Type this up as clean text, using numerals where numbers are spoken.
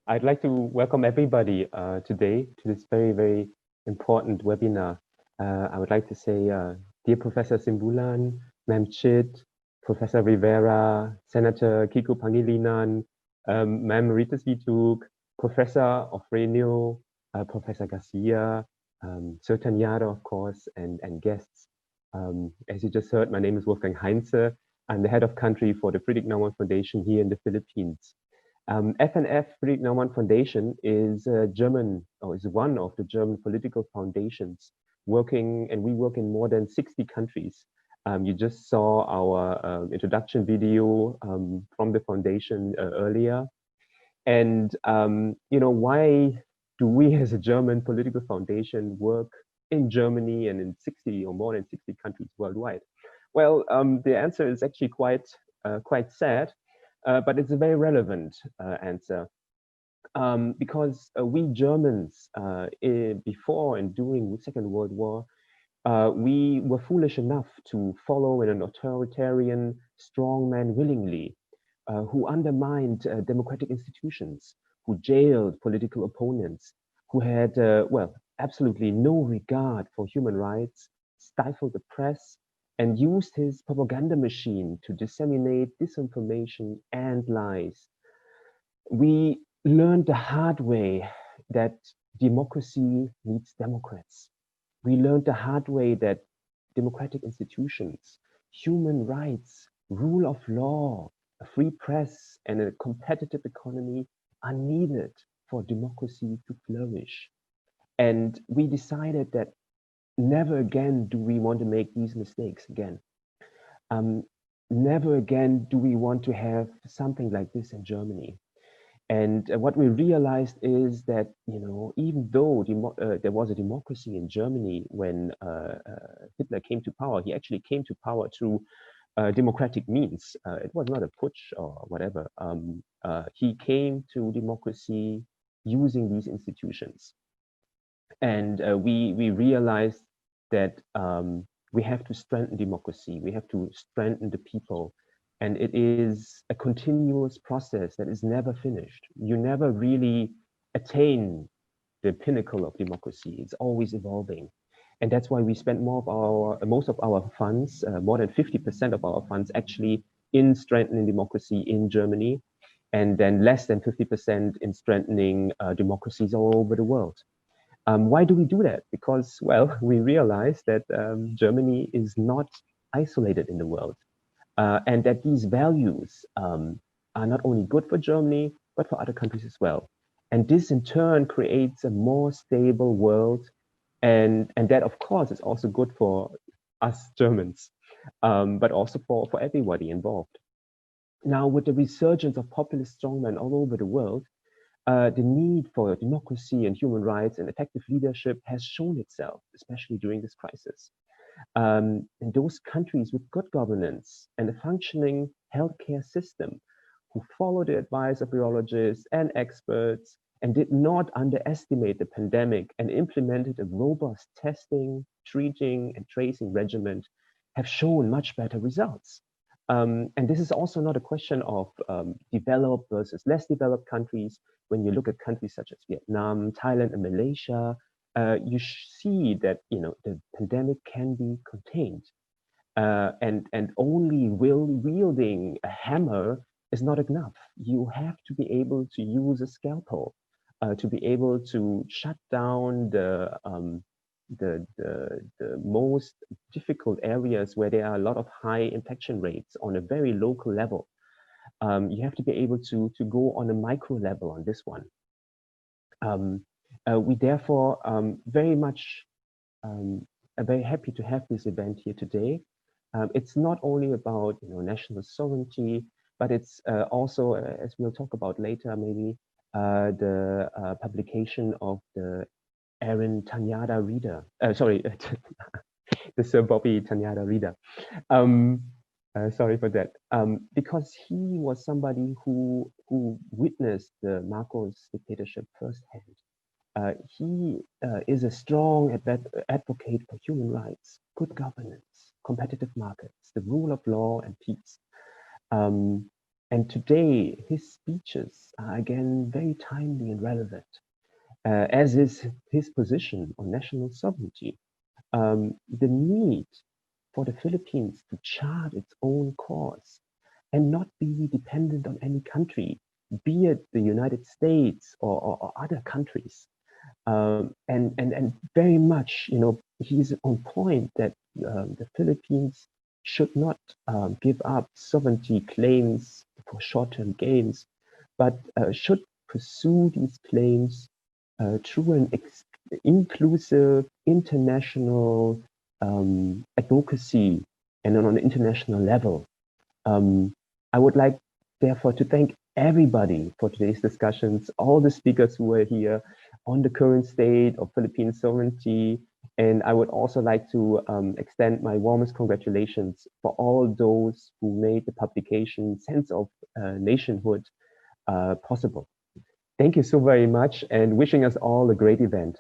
I'd like to welcome everybody today to this very, very important webinar. I would like to say, dear Professor Simbulan, Ma'am Chit, Professor Rivera, Senator Kiko Pangilinan, Ma'am Maritas Vituk, Professor Ofrenio, Professor Garcia, Sir Tanyada, of course, and guests. As you just heard, my name is Wolfgang Heinze. I'm the head of country for the Friedrich Naumann Foundation here in the Philippines. FNF, Friedrich Naumann Foundation, is German, or is one of the German political foundations working, and we work in more than 60 countries. You just saw our introduction video from the foundation earlier. And, why do we as a German political foundation work in Germany and in 60 or more than 60 countries worldwide? Well, the answer is actually quite sad, but it's a very relevant answer. Because we Germans, before and during the Second World War, we were foolish enough to follow an authoritarian strongman willingly, who undermined democratic institutions, who jailed political opponents, who had, absolutely no regard for human rights, stifled the press, and used his propaganda machine to disseminate disinformation and lies. We learned the hard way that democracy needs Democrats. We learned the hard way that democratic institutions, human rights, rule of law, a free press, and a competitive economy are needed for democracy to flourish. And we decided that never again do we want to make these mistakes again. Um, Never again do we want to have something like this in Germany. And what we realized is that, even though there was a democracy in Germany when Hitler came to power, he actually came to power through democratic means. It was not a putsch or whatever. He came to democracy using these institutions. And we realized that we have to strengthen democracy. We have to strengthen the people. And it is a continuous process that is never finished. You never really attain the pinnacle of democracy. It's always evolving. And that's why we spend most of our funds, more than 50% of our funds actually in strengthening democracy in Germany, and then less than 50% in strengthening democracies all over the world. Why do we do that? Because, well, we realize that Germany is not isolated in the world, and that these values are not only good for Germany, but for other countries as well. And this in turn creates a more stable world. And that, of course, is also good for us Germans, but also for everybody involved. Now, with the resurgence of populist strongmen all over the world, the need for democracy and human rights and effective leadership has shown itself, especially during this crisis. In those countries with good governance and a functioning healthcare system, who followed the advice of virologists and experts and did not underestimate the pandemic and implemented a robust testing, treating, and tracing regimen, have shown much better results. And this is also not a question of developed versus less developed countries. When you look at countries such as Vietnam, Thailand, and Malaysia, you see that the pandemic can be contained, and only wielding a hammer is not enough. You have to be able to use a scalpel to be able to shut down the most difficult areas where there are a lot of high infection rates on a very local level. You have to be able to go on a micro level on this one. We therefore very much are very happy to have this event here today. It's not only about national sovereignty, but it's also, as we'll talk about later, maybe the publication of the Aaron Tanyada reader. Sorry, the Sir Bobby Tanyada reader. Sorry for that. Because he was somebody who witnessed the Marcos dictatorship firsthand. He is a strong advocate for human rights, good governance, competitive markets, the rule of law, and peace. And today, his speeches are again very timely and relevant, as is his position on national sovereignty. The need for the Philippines to chart its own course and not be dependent on any country, be it the United States or other countries. And very much, he's on point that the Philippines should not give up sovereignty claims for short-term gains, but should pursue these claims through an inclusive international advocacy and on an international level. I would like, therefore, to thank everybody for today's discussions, all the speakers who were here on the current state of Philippine sovereignty. And I would also like to extend my warmest congratulations for all those who made the publication Sense of Nationhood possible. Thank you so very much and wishing us all a great event.